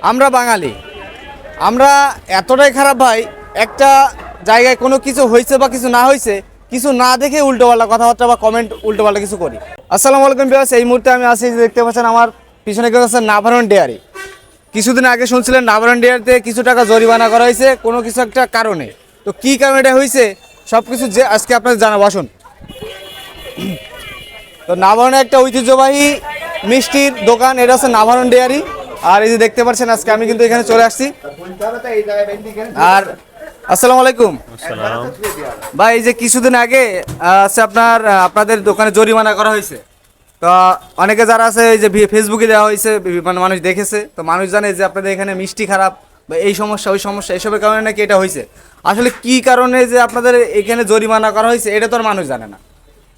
আমরা বাঙালি, আমরা এতটাই খারাপ ভাই, একটা জায়গায় কোনো কিছু হয়েছে বা কিছু না হয়েছে, কিছু না দেখে উল্টোপাল্টা কথাবার্তা বা কমেন্ট উল্টোপাল্টা কিছু করি। আসসালামু আলাইকুম ভিউয়ার্স, এই মুহূর্তে আমি আছি, দেখতে পাচ্ছেন আমার পিছনে কেউ আছে নাভারন ডেয়ারি। কিছুদিন আগে শুনছিলেন নাভারন ডেয়ারিতে কিছু টাকা জরিমানা করা হয়েছে কোনো কিছু একটা কারণে। তো কী কারণে এটা হয়েছে সব কিছু যে আজকে আপনাদের জানাবো, আসুন। তো নাভারনে একটা ঐতিহ্যবাহী মিষ্টির দোকান, এটা হচ্ছে নাভারন ডেয়ারি। আর এই যে দেখতে পাচ্ছেন আজকে আমি কিন্তু এখানে চলে আসছি। আর আসসালামু আলাইকুম ভাই, এই যে কিছুদিন আগে আছে আপনাদের দোকানে জরিমানা করা হয়েছে। তো অনেকে যারা আছে এই যে ফেসবুকে দেওয়া হয়েছে, মানে মানুষ দেখেছে, তো মানুষ জানে যে আপনাদের এখানে মিষ্টি খারাপ বা এই সমস্যা ওই সমস্যা, এসবের কারণে নাকি এটা হয়েছে। আসলে কি কারণে যে আপনাদের এখানে জরিমানা করা হয়েছে এটা তো আর মানুষ জানে না,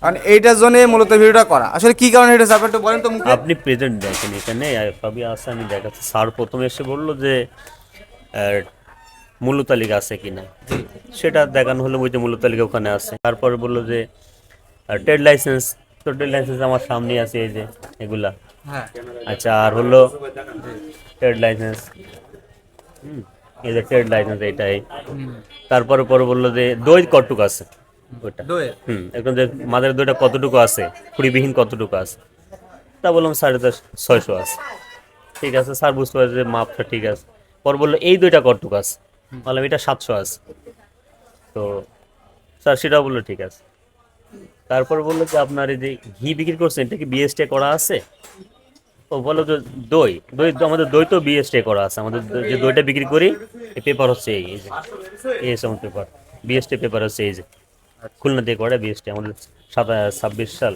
কারণ এইটার জন্য মূলত ভিডিওটা করা। আসলে কি কারণে এটা আপনি একটু বলেন তো মুখে। আপনি প্রেজেন্ট দেখেন, এখানে সবই আছে, আমি দেখাচ্ছি। স্যার প্রথমে এসে বললো যে মূল্য তালিকা আছে কিনা, সেটা দেখানো হলো। ওই যে মূল্য তালিকা ওখানে আছে। তারপরে বললো যে ট্রেড লাইসেন্স, তো ট্রেড লাইসেন্স আমার সামনে আছে, এই যে এগুলা। হ্যাঁ, আচ্ছা, আর হলো ট্রেড লাইসেন্স, এই যে ট্রেড লাইসেন্স এইটাই। তারপরে পরে বললো যে দই কতটুকু আছে ওইটা, এখন যে মাদের দইটা কতটুকু আছে, খুঁড়িবিহীন কতটুকু আছে। তা বললাম 650 আছে। ঠিক আছে, স্যার বুঝতে পারছে যে মাপটা ঠিক আছে। পর বললো এই দইটা কতটুকু আছে, বললাম এটা 700 আছে। তো স্যার সেটাও বললো ঠিক আছে। তারপর বললো যে আপনার এই যে ঘি বিক্রি করছেন, এটা কি বিএসটি করা আছে? ও বললো যে দই দই আমাদের দই তো বিএসটি করা আছে। আমাদের যে দইটা বিক্রি করি, এই পেপার হচ্ছে এই যে এই সময় পেপার, বিএসটি পেপার হচ্ছে এই যে খুলনা দিয়ে করা বিএসটি। আমাদের 26 সাল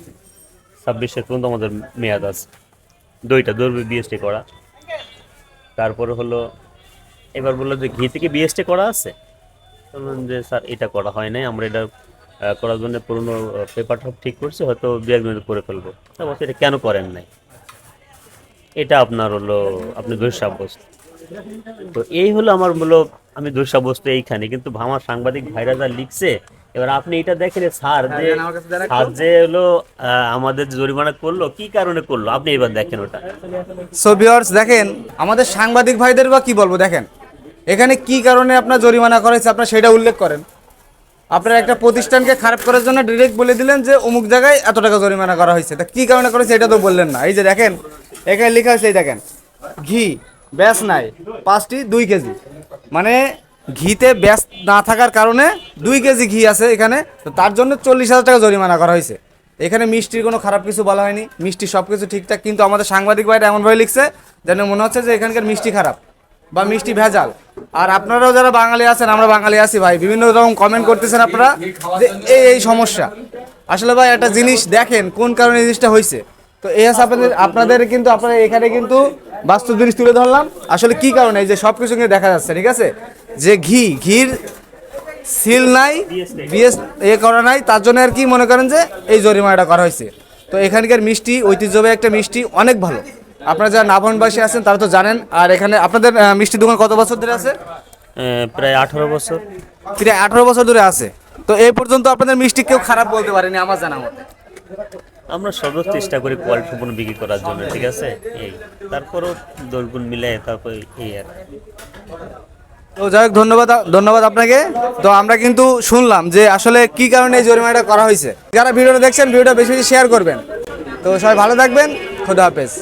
পর্যন্ত আমাদের মেয়াদ আছে। দই বিএসটি করা। তারপরে হলো এবার বললো যে ঘি থেকে বিএসটি করা আছে। বললাম যে স্যার এটা করা হয় নাই, আমরা এটা করার জন্য পুরোনো পেপারটা ঠিক করছি, হয়তো দু এক মিনিট করে ফেলবো। তা বলছে এটা কেন করেন নাই, এটা আপনার হলো আপনি দোষ সাব্যস্ত। তো এই হলো আমার বললো আমি দোষ সাব্যস্ত এইখানে। কিন্তু আমার সাংবাদিক ভাইরা যা লিখছে, এবার আপনি এটা দেখেন স্যার যে হলো আমাদের জরিমানা করলো, কি কারণে করলো, আপনি এবার দেখেন ওটা। সো ভিউয়ার্স দেখেন, আমাদের সাংবাদিক ভাইদের বা কি বলবো, দেখেন এখানে কি কারণে আপনার জরিমানা করা হয়েছে আপনার সেটা উল্লেখ করেন। আপনার একটা প্রতিষ্ঠানকে খারাপ করার জন্য ডিরেক্ট বলে দিলেন যে অমুক জায়গায় এত টাকা জরিমানা করা হয়েছে, তা কি কারণে করেছে এটা তো বললেন না। এই যে দেখেন এখানে লেখা আছে, এই দেখেন ঘি ব্যাস নাই 5টি 2 কেজি, মানে ঘিতে ব্যাস না থাকার কারণে 2 কেজি ঘি আছে এখানে, তো তার জন্য 40,000 টাকা জরিমানা করা হয়েছে। এখানে মিষ্টির কোনো খারাপ কিছু বলা হয়নি, মিষ্টি সব কিছু ঠিকঠাক, কিন্তু আমাদের সাংবাদিক ভাইরা এমনভাবে লিখছে যেন মনে হচ্ছে যে এখানকার মিষ্টি খারাপ বা মিষ্টি ভেজাল। আর আপনারাও যারা বাঙালি আছেন, আমরা বাঙালি আছি ভাই, বিভিন্ন রকম কমেন্ট করতেছেন আপনারা যে এই সমস্যা। আসলে ভাই একটা জিনিস দেখেন কোন কারণে এই জিনিসটা হয়েছে। তো এই আছে আপনাদের কিন্তু আপনারা এখানে কিন্তু বাস্তব জিনিস তুলে ধরলাম। আসলে কি কারণে এই যে সব কিছু কিন্তু দেখা যাচ্ছে, ঠিক আছে, যে ঘির সিল নাই, বিএস করা নাই, তার জন্য আর কি মনে করেন যে এই জরিমানাটা করা হয়েছে। তো এখানকার মিষ্টি ঐতিহ্যবাহী একটা মিষ্টি, অনেক ভালো। আপনারা যারা নাভারনবাসী আছেন তারা তো জানেন। আর এখানে আপনাদের মিষ্টি দোকান কত বছর ধরে আছে? প্রায় 18 বছর। প্রায় 18 বছর ধরে আছে। তো এই পর্যন্ত আপনাদের মিষ্টি কেউ খারাপ বলতে পারেনি আমার জানা মতে। আমরা সর্বোচ্চ চেষ্টা করি কোয়ালিটি সম্পূর্ণ বিক্রি করার জন্য, ঠিক আছে। এই তারপরও দোলগুণ মিলে তারপর এই আর। তো যাই হোক, ধন্যবাদ আপনাকে। তো আমরা কিন্তু শুনলাম যে আসলে কি কারণে এই জরিমানাটা করা হয়েছে। যারা ভিডিওটা দেখছেন, ভিডিওটা বেশি বেশি শেয়ার করবেন। তো সবাই ভালো থাকবেন, খোদা হাফেজ।